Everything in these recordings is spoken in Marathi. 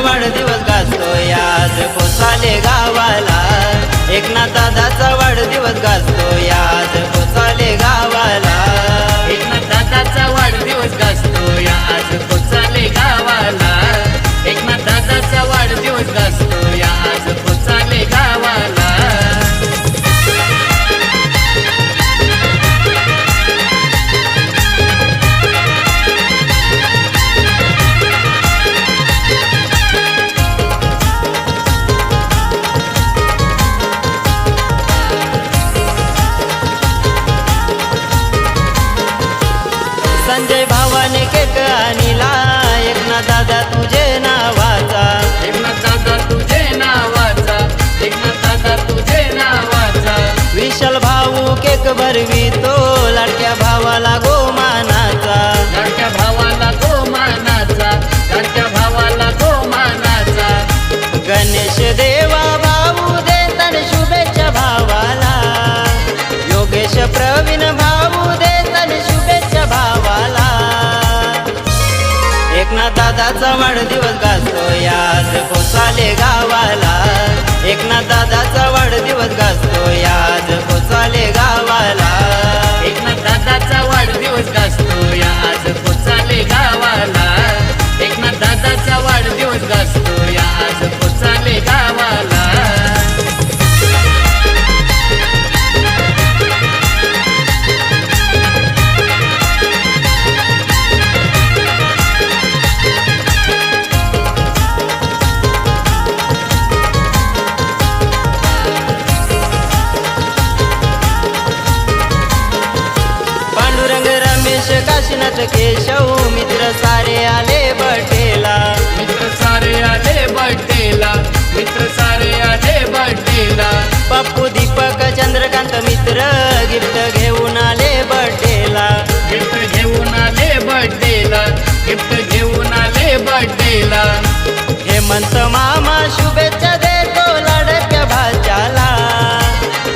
वाढदिवस गाजतोय आज कोसाले गावाला। एकनाथ दादाचा वाढदिवस गाजतोय आज कोसाले गावाला। एकनाथ दादाचा वाढदिवस गाजतोय आज कोसाले गावाला। एकनाथ दादाचा वाढदिवस गाजतोय आज कोसाले गावाला। संजय भावाने केक आणला एकनाथ दादा तुझे नावाचा। एकनाथ दादा तुझे नावाचा। एकनाथ दादा तुझे नावाचा। विशाल भाऊ केक भरवितो लाडक्या भावाला गोमानाचा। लाडक्या भावाला गोमानाचा। लाडक्या भावाला गोमानाचा। गणेश देवा भाऊ देतात शुभेच्छा भावाला। योगेश प्रवीण भाऊ देतात शुभेच्छा भावाला। एकनाथ दादाचा वाढदिवस गाजतोय आज कोसाले गावाला। एकनाथ दादाचा वाढदिवस गाजतोय आज कोसाले गावाला। एकनाथ दादाचा वाढदिवस गाजतोय आज कोसाले गावाला। एकनाथ दादाचा वाढदिवस गाजतोय आज कोसाले गावाला। पांडुरंग रमेश काशीनाथ केशव मित्र सारे आले बर्थडेला। मित्र सारे आले बर्थडेला। मित्र सारे आले बर्थडेला। पप्पू दीपक चंद्रकांत मित्र गिफ्ट घेऊन आले बर्थडेला। गिफ्ट घेऊन आले बर्थडेला। गिफ्ट घेऊन आले बर्थडेला। हेमंत मामा शुभेच्छा देतो लाडक्या भाच्याला।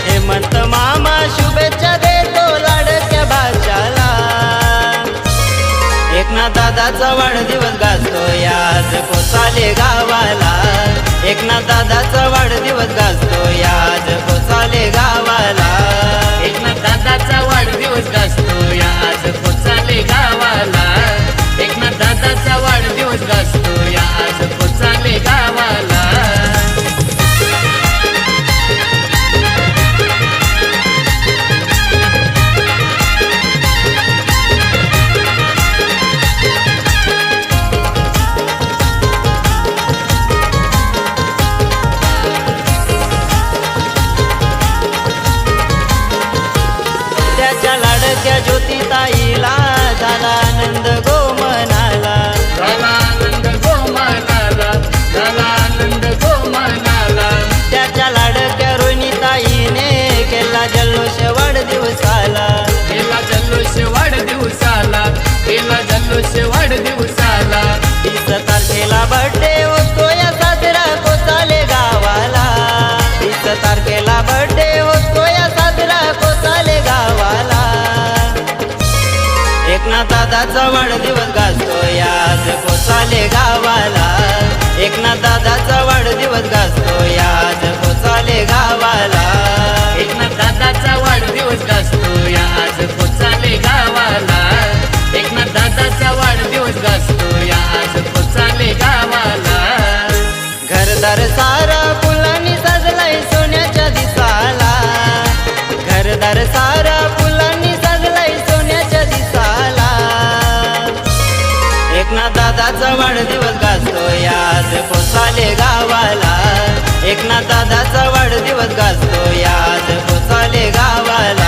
हेमंत मामा शुभेच्छा देतो लाडक्या भाच्याला। एकनाथ दादाचा वाढदिवस गाजतोय आज कोसाले गावाला। एकनाथ दादाचा वाढदिवस गाजतोय आज कोसाले गावाला। एकनाथ दादाचा वाढदिवस गाजतोय आज कोसाले गावाला। एकनाथ दादाचा वाढदिवस गाजतोय आज कोसाले गावाला। त्याच्या लाडक्या ज्योतिताईला झाला आनंद गोमनाला। झाला आनंद गोमानाला। झाला आनंद गोमानाला। त्याच्या लाडक्या रोहिणीताईने केला जल्लोष वाढदिवसाला। केला जल्लोष वाढदिवसाला। केला जल्लोष वाढदिवसाला। 30 तारखेला बर्थडे होतो या साजरा कोसाले गावाला। 30 तारखेला बर्थडे होतो या साजरा कोसाले गावाला। एकनाथ दादाचा वाढदिवस गाजतोय आज कोसाले गावाला। एकनाथ दादाचा वाढदिवस गाजतोय आज कोसाले गावाला। एकनाथ दादाचा वाढदिवस गाजतोय आज कोसाले गावाला। एकनाथ दादाचा वाढदिवस गाजतोय आज कोसाले गावाला। घरदार सारा फुलांनी सजलाय सोन्याच्या दिसाला। घरदार सारा फुलांनी सजलाय सोन्याच्या दिसाला। एकनाथ दादाचा वाढदिवस गाजतोय आज कोसाले गावाला। एकनाथ दादाचा वाढदिवस गाजतोय आज कोसाले गावाला।